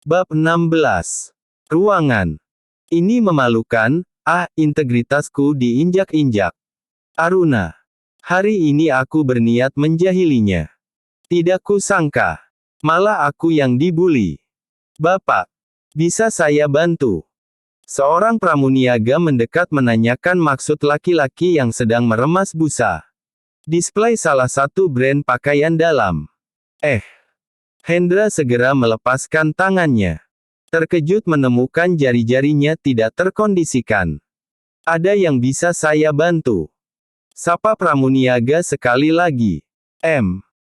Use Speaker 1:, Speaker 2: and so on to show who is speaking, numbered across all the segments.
Speaker 1: Bab 16. Ruangan. Ini memalukan, integritasku diinjak-injak. Aruna. Hari ini aku berniat menjahilinya. Tidak kusangka. Malah aku yang dibuli. Bapak. Bisa saya bantu? Seorang pramuniaga mendekat menanyakan maksud laki-laki yang sedang meremas busa. Display salah satu brand pakaian dalam. Hendra segera melepaskan tangannya. Terkejut menemukan jari-jarinya tidak terkondisikan. Ada yang bisa saya bantu? Sapa pramuniaga sekali lagi.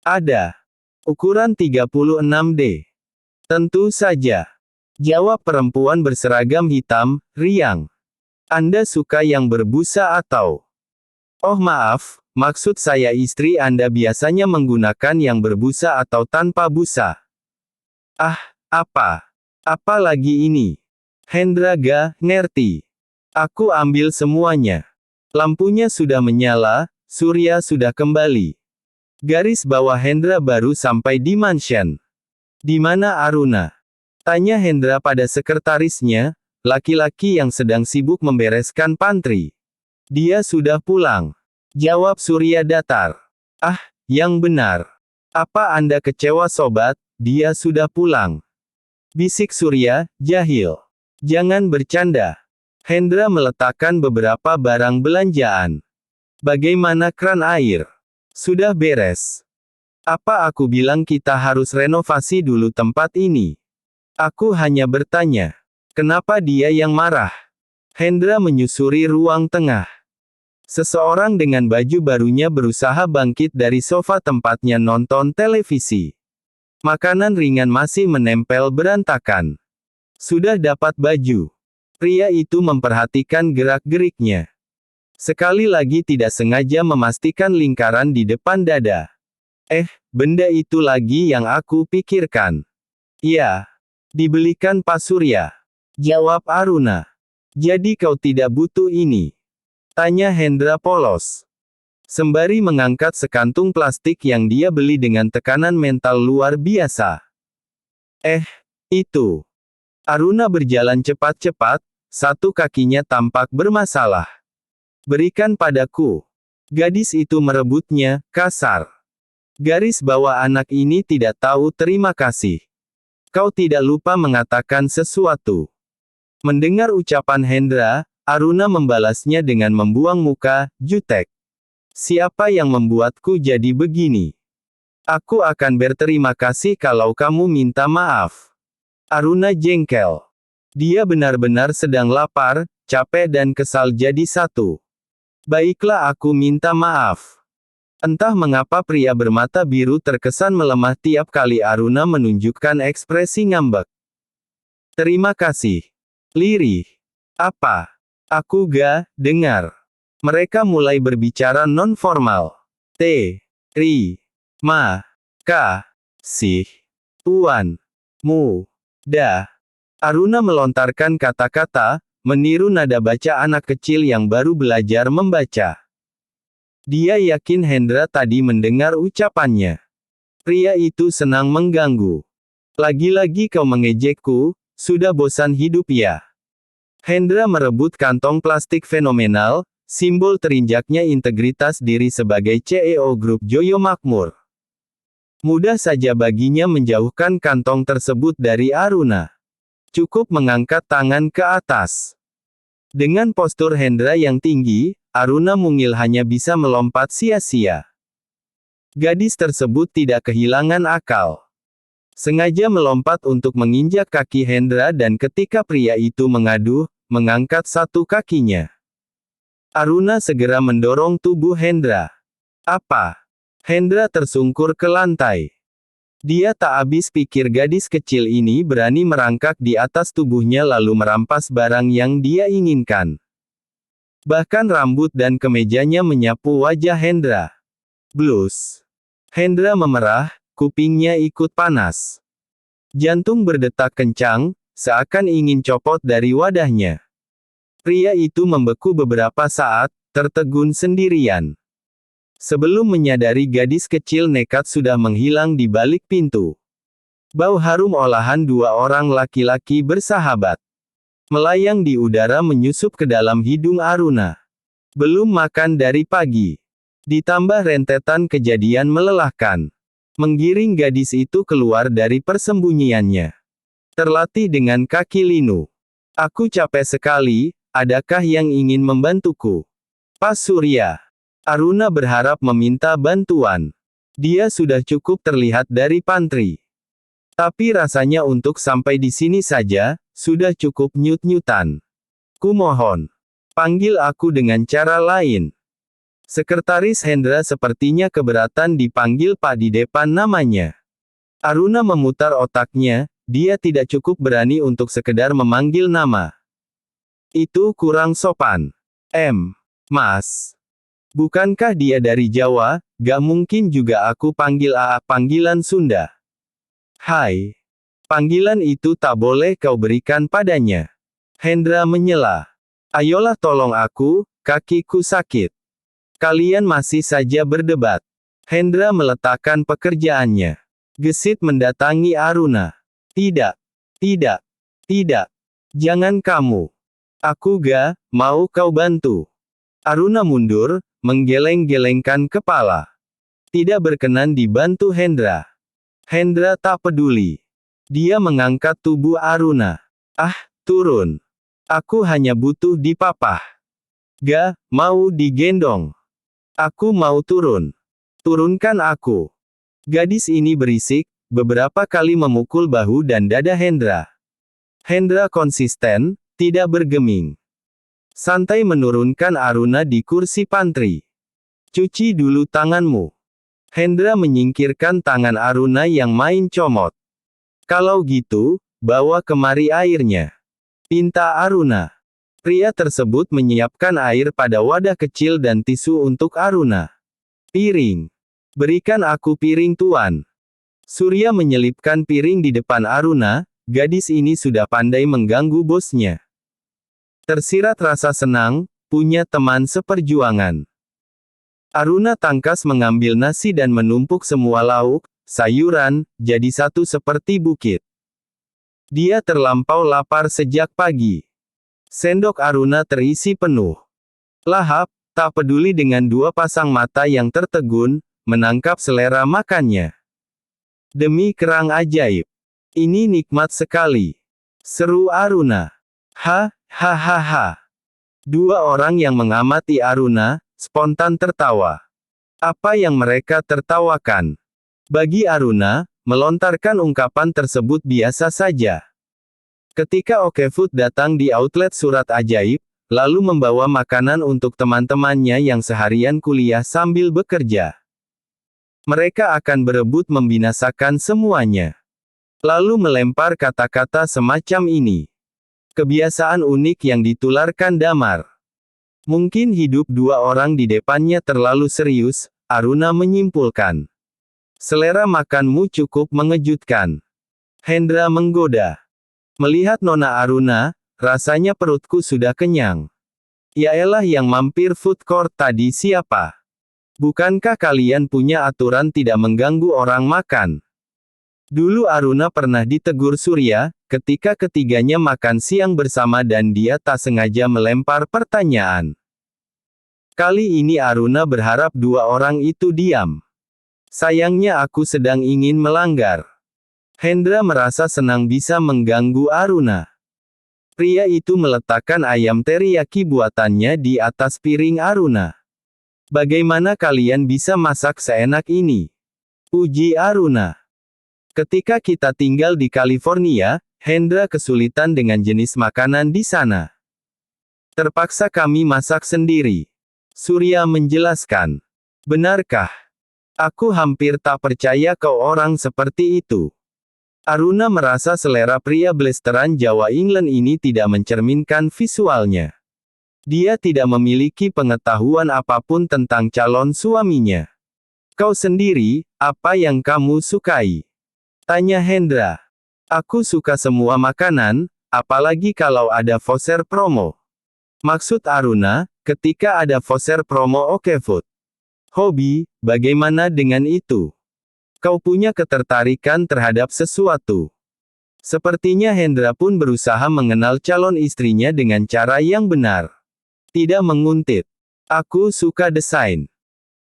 Speaker 1: Ada. Ukuran 36D. Tentu saja. Jawab perempuan berseragam hitam, riang. Anda suka yang berbusa atau? Oh maaf, maksud saya istri Anda biasanya menggunakan yang berbusa atau tanpa busa. Apa? Apa lagi ini? Hendra gak ngerti. Aku ambil semuanya. Lampunya sudah menyala, surya sudah kembali. Garis bawah Hendra baru sampai di mansion. Di mana Aruna? Tanya Hendra pada sekretarisnya, laki-laki yang sedang sibuk membereskan pantry. Dia sudah pulang. Jawab Surya datar. Yang benar. Apa Anda kecewa sobat, dia sudah pulang. Bisik Surya, jahil. Jangan bercanda. Hendra meletakkan beberapa barang belanjaan. Bagaimana kran air? Sudah beres. Apa aku bilang kita harus renovasi dulu tempat ini? Aku hanya bertanya. Kenapa dia yang marah? Hendra menyusuri ruang tengah. Seseorang dengan baju barunya berusaha bangkit dari sofa tempatnya nonton televisi. Makanan ringan masih menempel berantakan. Sudah dapat baju. Pria itu memperhatikan gerak-geriknya. Sekali lagi tidak sengaja memastikan lingkaran di depan dada. Benda itu lagi yang aku pikirkan. Ya. Dibelikan Pak Surya. Jawab Aruna. Jadi kau tidak butuh ini? Tanya Hendra polos. Sembari mengangkat sekantung plastik yang dia beli dengan tekanan mental luar biasa. Itu. Aruna berjalan cepat-cepat, satu kakinya tampak bermasalah. Berikan padaku. Gadis itu merebutnya, kasar. Garis bawah anak ini tidak tahu terima kasih. Kau tidak lupa mengatakan sesuatu. Mendengar ucapan Hendra, Aruna membalasnya dengan membuang muka, jutek. Siapa yang membuatku jadi begini? Aku akan berterima kasih kalau kamu minta maaf. Aruna jengkel. Dia benar-benar sedang lapar, capek dan kesal jadi satu. Baiklah aku minta maaf. Entah mengapa pria bermata biru terkesan melemah tiap kali Aruna menunjukkan ekspresi ngambek. Terima kasih. Lirih. Apa? Aku gak dengar. Mereka mulai berbicara non-formal. Kasih. Tuan. Muda. Aruna melontarkan kata-kata, meniru nada baca anak kecil yang baru belajar membaca. Dia yakin Hendra tadi mendengar ucapannya. Pria itu senang mengganggu. Lagi-lagi kau mengejekku, sudah bosan hidup ya? Hendra merebut kantong plastik fenomenal, simbol terinjaknya integritas diri sebagai CEO Grup Joyo Makmur. Mudah saja baginya menjauhkan kantong tersebut dari Aruna. Cukup mengangkat tangan ke atas. Dengan postur Hendra yang tinggi, Aruna mungil hanya bisa melompat sia-sia. Gadis tersebut tidak kehilangan akal. Sengaja melompat untuk menginjak kaki Hendra dan ketika pria itu mengadu, mengangkat satu kakinya. Aruna segera mendorong tubuh Hendra. Apa? Hendra tersungkur ke lantai. Dia tak habis pikir gadis kecil ini berani merangkak di atas tubuhnya lalu merampas barang yang dia inginkan. Bahkan rambut dan kemejanya menyapu wajah Hendra. Blus. Hendra memerah, kupingnya ikut panas. Jantung berdetak kencang, seakan ingin copot dari wadahnya. Pria itu membeku beberapa saat, tertegun sendirian. Sebelum menyadari gadis kecil nekat sudah menghilang di balik pintu. Bau harum olahan dua orang laki-laki bersahabat melayang di udara menyusup ke dalam hidung Aruna. Belum makan dari pagi. Ditambah rentetan kejadian melelahkan. Menggiring gadis itu keluar dari persembunyiannya. Terlatih dengan kaki linu. Aku capek sekali, adakah yang ingin membantuku? Pak Surya. Aruna berharap meminta bantuan. Dia sudah cukup terlihat dari pantry. Tapi rasanya untuk sampai di sini saja, sudah cukup nyut-nyutan. Kumohon. Panggil aku dengan cara lain. Sekretaris Hendra sepertinya keberatan dipanggil Pak di depan namanya. Aruna memutar otaknya, dia tidak cukup berani untuk sekedar memanggil nama. Itu kurang sopan. Mas. Bukankah dia dari Jawa? Gak mungkin juga aku panggil AA panggilan Sunda. Hai. Panggilan itu tak boleh kau berikan padanya. Hendra menyela. Ayolah tolong aku, kakiku sakit. Kalian masih saja berdebat. Hendra meletakkan pekerjaannya. Gesit mendatangi Aruna. Tidak. Tidak. Tidak. Jangan kamu. Aku gak mau kau bantu. Aruna mundur, menggeleng-gelengkan kepala. Tidak berkenan dibantu Hendra. Hendra tak peduli. Dia mengangkat tubuh Aruna. Ah, turun. Aku hanya butuh dipapah. Gak mau digendong. Aku mau turun. Turunkan aku. Gadis ini berisik, beberapa kali memukul bahu dan dada Hendra. Hendra konsisten, tidak bergeming. Santai menurunkan Aruna di kursi pantry. Cuci dulu tanganmu. Hendra menyingkirkan tangan Aruna yang main comot. Kalau gitu, bawa kemari airnya. Pinta Aruna. Pria tersebut menyiapkan air pada wadah kecil dan tisu untuk Aruna. Piring. Berikan aku piring tuan. Surya menyelipkan piring di depan Aruna, gadis ini sudah pandai mengganggu bosnya. Tersirat rasa senang, punya teman seperjuangan. Aruna tangkas mengambil nasi dan menumpuk semua lauk, sayuran, jadi satu seperti bukit. Dia terlampau lapar sejak pagi. Sendok Aruna terisi penuh. Lahap, tak peduli dengan dua pasang mata yang tertegun, menangkap selera makannya. Demi kerang ajaib. Ini nikmat sekali. Seru Aruna. Hahaha. Dua orang yang mengamati Aruna, spontan tertawa. Apa yang mereka tertawakan? Bagi Aruna, melontarkan ungkapan tersebut biasa saja. Ketika Okefood datang di outlet Surat Ajaib, lalu membawa makanan untuk teman-temannya yang seharian kuliah sambil bekerja. Mereka akan berebut membinasakan semuanya. Lalu melempar kata-kata semacam ini. Kebiasaan unik yang ditularkan Damar. Mungkin hidup dua orang di depannya terlalu serius, Aruna menyimpulkan. Selera makanmu cukup mengejutkan. Hendra menggoda. Melihat Nona Aruna, rasanya perutku sudah kenyang. Yaelah yang mampir food court tadi siapa? Bukankah kalian punya aturan tidak mengganggu orang makan? Dulu Aruna pernah ditegur Surya, ketika ketiganya makan siang bersama dan dia tak sengaja melempar pertanyaan. Kali ini Aruna berharap dua orang itu diam. Sayangnya aku sedang ingin melanggar. Hendra merasa senang bisa mengganggu Aruna. Pria itu meletakkan ayam teriyaki buatannya di atas piring Aruna. Bagaimana kalian bisa masak seenak ini? Uji Aruna. Ketika kita tinggal di California, Hendra kesulitan dengan jenis makanan di sana. Terpaksa kami masak sendiri. Surya menjelaskan. Benarkah? Aku hampir tak percaya kau orang seperti itu. Aruna merasa selera pria blasteran Jawa England ini tidak mencerminkan visualnya. Dia tidak memiliki pengetahuan apapun tentang calon suaminya. Kau sendiri, apa yang kamu sukai? Tanya Hendra. Aku suka semua makanan, apalagi kalau ada voucher promo. Maksud Aruna, ketika ada voucher promo Okefood. Hobi, bagaimana dengan itu? Kau punya ketertarikan terhadap sesuatu. Sepertinya Hendra pun berusaha mengenal calon istrinya dengan cara yang benar. Tidak menguntit. Aku suka desain.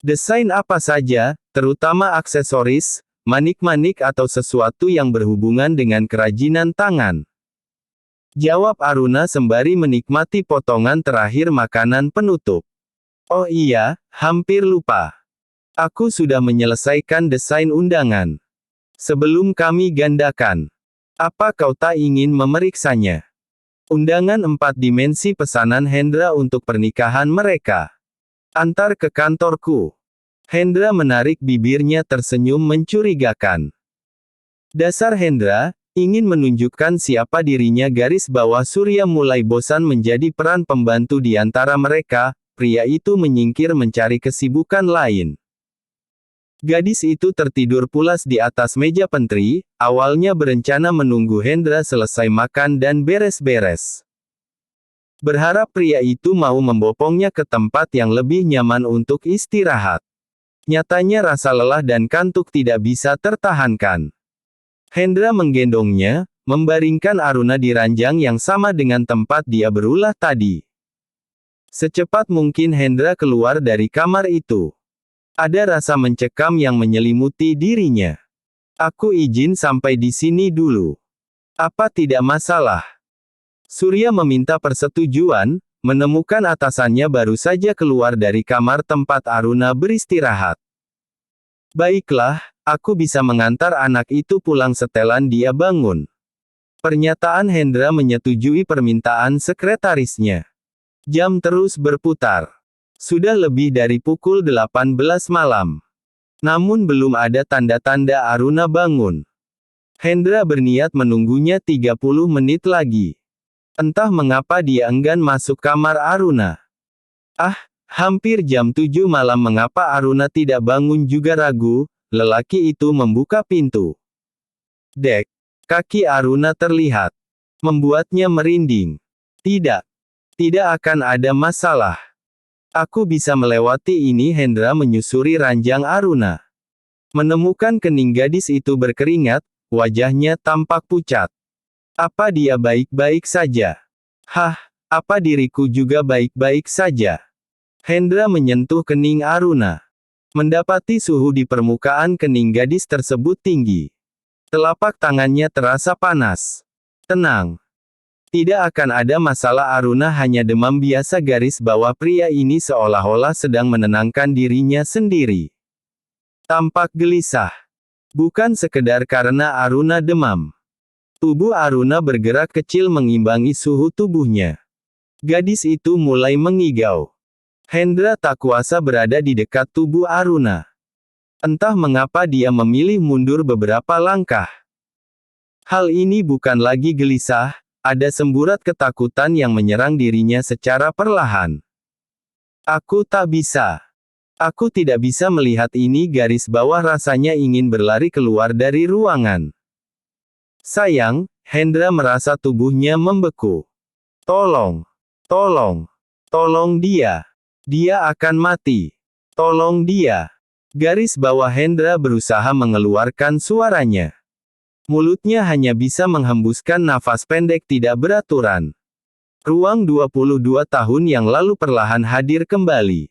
Speaker 1: Desain apa saja, terutama aksesoris, manik-manik atau sesuatu yang berhubungan dengan kerajinan tangan. Jawab Aruna sembari menikmati potongan terakhir makanan penutup. Oh iya, hampir lupa. Aku sudah menyelesaikan desain undangan. Sebelum kami gandakan. Apa kau tak ingin memeriksanya? Undangan 4 dimensi pesanan Hendra untuk pernikahan mereka. Antar ke kantorku. Hendra menarik bibirnya tersenyum mencurigakan. Dasar Hendra, ingin menunjukkan siapa dirinya garis bawah Surya mulai bosan menjadi peran pembantu di antara mereka, pria itu menyingkir mencari kesibukan lain. Gadis itu tertidur pulas di atas meja pentri, awalnya berencana menunggu Hendra selesai makan dan beres-beres. Berharap pria itu mau membopongnya ke tempat yang lebih nyaman untuk istirahat. Nyatanya rasa lelah dan kantuk tidak bisa tertahankan. Hendra menggendongnya, membaringkan Aruna di ranjang yang sama dengan tempat dia berulah tadi. Secepat mungkin Hendra keluar dari kamar itu. Ada rasa mencekam yang menyelimuti dirinya. Aku izin sampai di sini dulu. Apa tidak masalah? Surya meminta persetujuan, menemukan atasannya baru saja keluar dari kamar tempat Aruna beristirahat. Baiklah, aku bisa mengantar anak itu pulang setelan dia bangun. Pernyataan Hendra menyetujui permintaan sekretarisnya. Jam terus berputar. Sudah lebih dari pukul 18 malam. Namun belum ada tanda-tanda Aruna bangun. Hendra berniat menunggunya 30 menit lagi. Entah mengapa dia enggan masuk kamar Aruna. Hampir jam 7 malam mengapa Aruna tidak bangun juga ragu, lelaki itu membuka pintu. Dek. Kaki Aruna terlihat. Membuatnya merinding. Tidak. Tidak akan ada masalah. Aku bisa melewati ini. Hendra menyusuri ranjang Aruna. Menemukan kening gadis itu berkeringat, wajahnya tampak pucat. Apa dia baik-baik saja? Apa diriku juga baik-baik saja? Hendra menyentuh kening Aruna. Mendapati suhu di permukaan kening gadis tersebut tinggi. Telapak tangannya terasa panas. Tenang. Tidak akan ada masalah. Aruna hanya demam biasa. Garis bawah pria ini seolah-olah sedang menenangkan dirinya sendiri. Tampak gelisah. Bukan sekedar karena Aruna demam. Tubuh Aruna bergerak kecil mengimbangi suhu tubuhnya. Gadis itu mulai mengigau. Hendra tak kuasa berada di dekat tubuh Aruna. Entah mengapa dia memilih mundur beberapa langkah. Hal ini bukan lagi gelisah. Ada semburat ketakutan yang menyerang dirinya secara perlahan. Aku tak bisa. Aku tidak bisa melihat ini. Garis bawah rasanya ingin berlari keluar dari ruangan. Sayang, Hendra merasa tubuhnya membeku. Tolong. Tolong. Tolong dia. Dia akan mati. Tolong dia. Garis bawah Hendra berusaha mengeluarkan suaranya. Mulutnya hanya bisa menghembuskan nafas pendek tidak beraturan. Ruang 22 tahun yang lalu perlahan hadir kembali.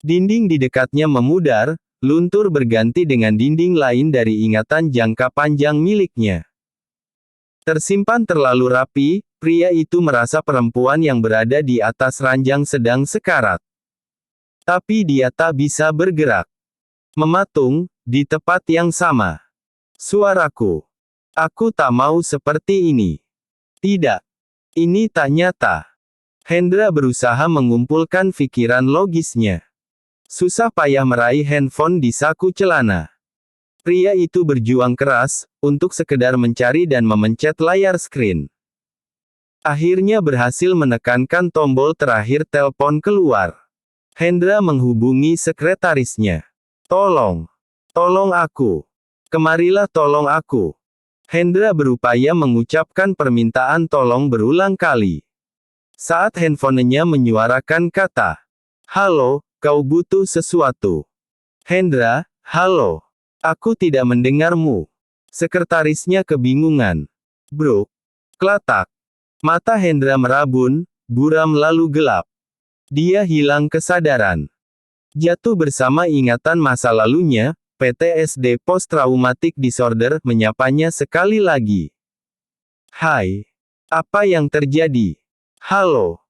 Speaker 1: Dinding di dekatnya memudar, luntur berganti dengan dinding lain dari ingatan jangka panjang miliknya. Tersimpan terlalu rapi, pria itu merasa perempuan yang berada di atas ranjang sedang sekarat. Tapi dia tak bisa bergerak. Mematung, di tempat yang sama. Suaraku. Aku tak mau seperti ini. Tidak. Ini tak nyata. Hendra berusaha mengumpulkan pikiran logisnya. Susah payah meraih handphone di saku celana. Pria itu berjuang keras, untuk sekedar mencari dan memencet layar screen. Akhirnya berhasil menekankan tombol terakhir. Telepon keluar. Hendra menghubungi sekretarisnya. Tolong. Tolong aku. Kemarilah tolong aku. Hendra berupaya mengucapkan permintaan tolong berulang kali. Saat handphonenya menyuarakan kata, "Halo, kau butuh sesuatu?" Hendra, "Halo. Aku tidak mendengarmu. Sekretarisnya kebingungan. Bro. Klatak. Mata Hendra merabun, buram lalu gelap. Dia hilang kesadaran. Jatuh bersama ingatan masa lalunya, PTSD Post-Traumatic Disorder menyapanya sekali lagi. Hai. Apa yang terjadi? Halo.